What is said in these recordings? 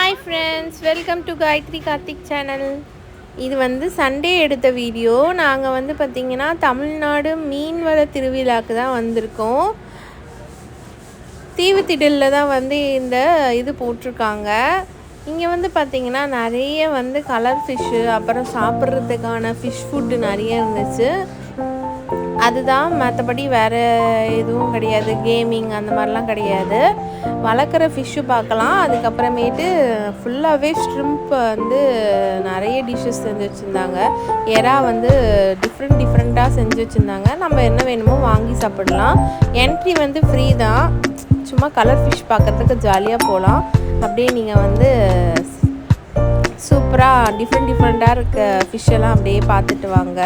Hi friends, welcome to Gayathri Karthik channel. இது வந்து Sunday எடுத்த வீடியோ. நாங்கள் வந்து பார்த்திங்கன்னா தமிழ்நாடு மீன்வள திருவிழாவுக்கு தான் வந்திருக்கோம். தீவுத்திடலில் தான் வந்து இந்த இது போட்டிருக்காங்க. இங்கே வந்து பார்த்திங்கன்னா நிறைய வந்து கலர் ஃபிஷ்ஷு, அப்புறம் சாப்பிட்றதுக்கான ஃபிஷ் ஃபுட்டு நிறைய இருந்துச்சு. அதுதான், மற்றபடி வேறு எதுவும் கிடையாது. கேமிங் அந்த மாதிரிலாம் கிடையாது. வளர்க்குற ஃபிஷ்ஷு பார்க்கலாம். அதுக்கப்புறமேட்டு ஃபுல்லாகவே ஷ்ரிம்ப் வந்து நிறைய டிஷ்ஷஸ் செஞ்சு வச்சுருந்தாங்க. எறா வந்து டிஃப்ரெண்ட்டாக செஞ்சு வச்சுருந்தாங்க. நம்ம என்ன வேணுமோ வாங்கி சாப்பிடலாம். என்ட்ரி வந்து ஃப்ரீ தான். சும்மா கலர் ஃபிஷ் பார்க்குறதுக்கு ஜாலியாக போகலாம். அப்படியே நீங்கள் வந்து சூப்பராக டிஃப்ரெண்ட்டாக இருக்க ஃபிஷ்ஷெல்லாம் அப்படியே பார்த்துட்டு வாங்க.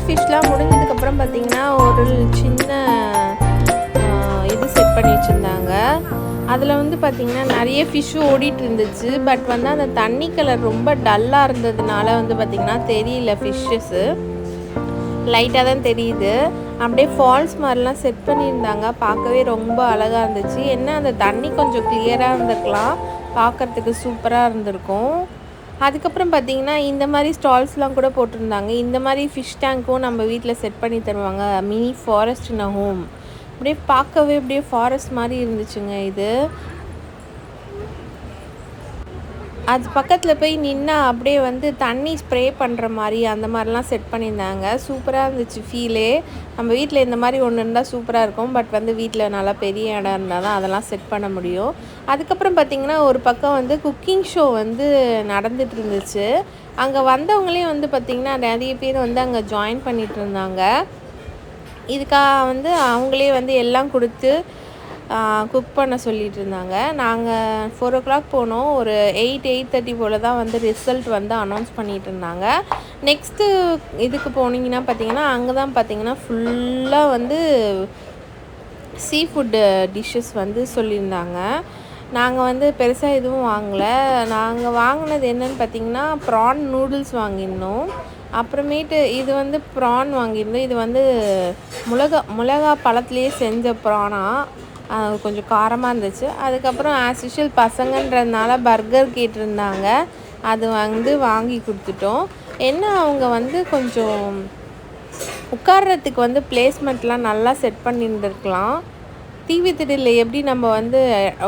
கலர் ஃபிஷ்லாம் முடிஞ்சதுக்கப்புறம் பார்த்திங்கன்னா ஒரு சின்ன இது செட் பண்ணி வச்சுருந்தாங்க. அதில் வந்து பார்த்திங்கன்னா நிறைய ஃபிஷ்ஷு ஓடிட்டு இருந்துச்சு. பட் வந்து அந்த தண்ணி கலர் ரொம்ப டல்லாக இருந்ததுனால வந்து பார்த்திங்கன்னா தெரியல, ஃபிஷ்ஷஸ்ஸு லைட்டாக தான் தெரியுது. அப்படியே ஃபால்ஸ் மாதிரிலாம் செட் பண்ணியிருந்தாங்க. பார்க்கவே ரொம்ப அழகாக இருந்துச்சு. என்ன அந்த தண்ணி கொஞ்சம் கிளியராக இருந்திருக்கலாம், பார்க்குறதுக்கு சூப்பராக இருந்திருக்கும். அதுக்கப்புறம் பார்த்திங்கன்னா இந்த மாதிரி ஸ்டால்ஸ்லாம் கூட போட்டிருந்தாங்க. இந்த மாதிரி ஃபிஷ் டேங்க்கும் நம்ம வீட்டில் செட் பண்ணி தருவாங்க. Mini forest in a home. அப்படியே பார்க்கவே அப்படியே ஃபாரஸ்ட் மாதிரி இருந்துச்சுங்க இது. அது பக்கத்தில் போய் நின்னா அப்படியே வந்து தண்ணி ஸ்ப்ரே பண்ணுற மாதிரி அந்த மாதிரிலாம் செட் பண்ணியிருந்தாங்க. சூப்பராக இருந்துச்சு ஃபீலே. நம்ம வீட்டில் இந்த மாதிரி ஒன்று இருந்தால் சூப்பராக இருக்கும். பட் வந்து வீட்டில் நல்லா பெரிய இடம் இருந்தால் தான் அதெல்லாம் செட் பண்ண முடியும். அதுக்கப்புறம் பார்த்திங்கன்னா ஒரு பக்கம் வந்து குக்கிங் ஷோ வந்து நடந்துகிட்டு இருந்துச்சு. அங்கே வந்தவங்களே வந்து பார்த்திங்கன்னா நிறைய பேர் வந்து அங்கே ஜாயின் பண்ணிகிட்டு இருந்தாங்க. இதுக்காக வந்து அவங்களே வந்து எல்லாம் கொடுத்து குக் பண்ண சொல்லிகிட்டு இருந்தாங்க. நாங்கள் 4 o'clock போனோம். ஒரு 8:30 போல் தான் வந்து ரிசல்ட் வந்து அனௌன்ஸ் பண்ணிகிட்டு இருந்தாங்க. நெக்ஸ்ட்டு இதுக்கு போனீங்கன்னா பார்த்திங்கன்னா அங்கே தான் பார்த்திங்கன்னா ஃபுல்லாக வந்து சீ ஃபுட்டு டிஷ்ஷஸ் வந்து சொல்லியிருந்தாங்க. நாங்கள் வந்து பெருசாக எதுவும் வாங்கலை. நாங்கள் வாங்கினது என்னென்னு பார்த்திங்கன்னா ப்ரான் நூடுல்ஸ் வாங்கியிருந்தோம். அப்புறமேட்டு இது வந்து ப்ரான் வாங்கியிருந்தோம். இது வந்து மிளகா பழத்துலேயே செஞ்ச ப்ரானா, கொஞ்சம் காரமாக இருந்துச்சு. அதுக்கப்புறம் ஆஸ் யூஷுவல் பசங்கன்றதுனால பர்கர் கேட்டிருந்தாங்க. அது வந்து வாங்கி கொடுத்துட்டோம். என்ன அவங்க வந்து கொஞ்சம் உட்கார்றதுக்கு வந்து பிளேஸ்மெண்ட்லாம் நல்லா செட் பண்ணியிருந்துருக்கலாம். டிவி திடலில் எப்படி நம்ம வந்து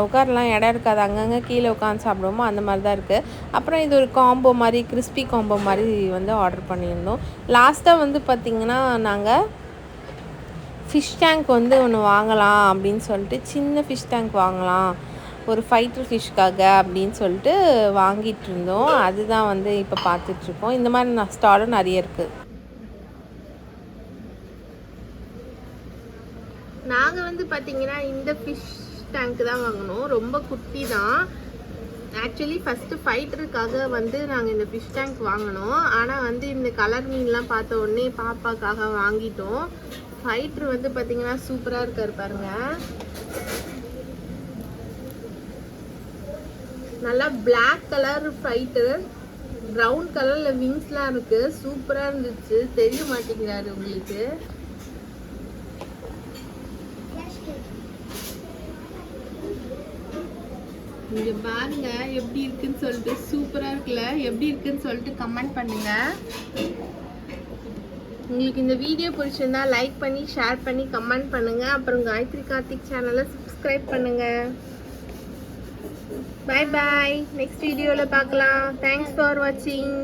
உட்காரலாம் இடம் இருக்காது, அங்கங்கே கீழே உட்காந்து சாப்பிடுவோமோ அந்த மாதிரி தான் இருக்குது. அப்புறம் இது ஒரு காம்போ மாதிரி, கிறிஸ்பி காம்போ மாதிரி வந்து ஆர்டர் பண்ணியிருந்தோம். லாஸ்ட்டாக வந்து பார்த்திங்கன்னா நாங்கள் ஃபிஷ் டேங்க் வந்து ஒன்று வாங்கலாம் அப்படின்னு சொல்லிட்டு, சின்ன ஃபிஷ் டேங்க் வாங்கலாம் ஒரு ஃபைட்டர் ஃபிஷ்க்காக அப்படின்னு சொல்லிட்டு வாங்கிட்டு இருந்தோம். அதுதான் வந்து இப்போ பார்த்துட்ருக்கோம். இந்த மாதிரி ஸ்டாலும் நிறைய இருக்குது. நாங்கள் வந்து பார்த்திங்கன்னா இந்த ஃபிஷ் டேங்க் தான் வாங்கினோம். ரொம்ப குட்டி தான். ஆக்சுவலி ஃபஸ்ட்டு ஃபைட்டருக்காக வந்து நாங்கள் இந்த ஃபிஷ் டேங்க் வாங்கினோம். ஆனால் வந்து இந்த கலர் மீன்லாம் பார்த்த உடனே பாப்பாக்காக வாங்கிட்டோம். ஃபைட்டர் வந்து பார்த்திங்கன்னா சூப்பராக இருக்காரு பாருங்க. நல்லா பிளாக் கலர் ஃபைட்டர், ப்ரௌன் கலரில் விங்ஸ்லாம் இருக்குது. சூப்பராக இருந்துச்சு. தெரிய மாட்டேங்கிறாரு உங்களுக்கு. இங்க பாருங்க எப்படி இருக்குன்னு சொல்லிட்டு. சூப்பரா இருக்குல்ல? எப்படி இருக்குன்னு சொல்லிட்டு கமெண்ட் பண்ணுங்க. உங்களுக்கு இந்த வீடியோ பிடிச்சிருந்தா லைக் பண்ணி ஷேர் பண்ணி கமெண்ட் பண்ணுங்க. அப்புறம் காயத்ரி கார்த்திக் சேனலை சப்ஸ்கிரைப் பண்ணுங்க. Bye bye. நெக்ஸ்ட் வீடியோவில் பார்க்கலாம். தேங்க்ஸ் ஃபார் வாட்சிங்.